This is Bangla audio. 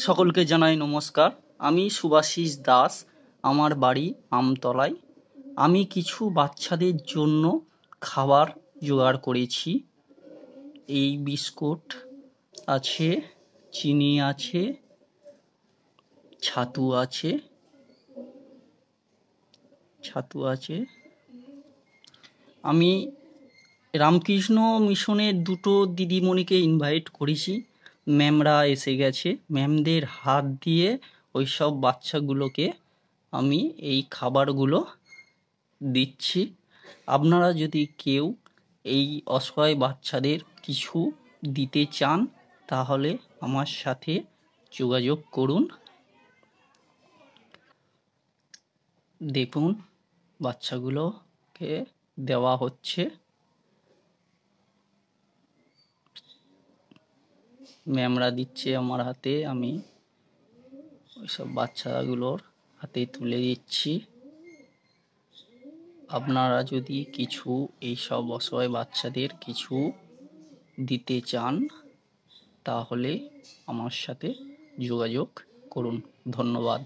সকলকে জানাই নমস্কার। আমি শুভাশিস দাস, আমার বাড়ি আমতলায়। আমি কিছু বাচ্চাদের জন্য খাবার জোগাড় করেছি। এই বিস্কুট আছে, চিনি আছে, ছাতু আছে। আমি রামকৃষ্ণ মিশনের দুটো দিদিমণিকে ইনভাইট করেছি। ম্যামরা এসে গেছে। ম্যামদের হাত দিয়ে ওই সব বাচ্চাগুলোকে আমি এই খাবারগুলো দিচ্ছি। আপনারা যদি কেউ এই অসহায় বাচ্চাদের কিছু দিতে চান তাহলে আমার সাথে যোগাযোগ করুন। দেখুন বাচ্চাগুলোকে দেওয়া হচ্ছে। ম্যামরা দিচ্ছে আমার হাতে, আমি ওইসব বাচ্চাগুলোর হাতে তুলে দিচ্ছি। আপনারা যদি কিছু এইসব অসহায় বাচ্চাদের কিছু দিতে চান তাহলে আমার সাথে যোগাযোগ করুন। ধন্যবাদ।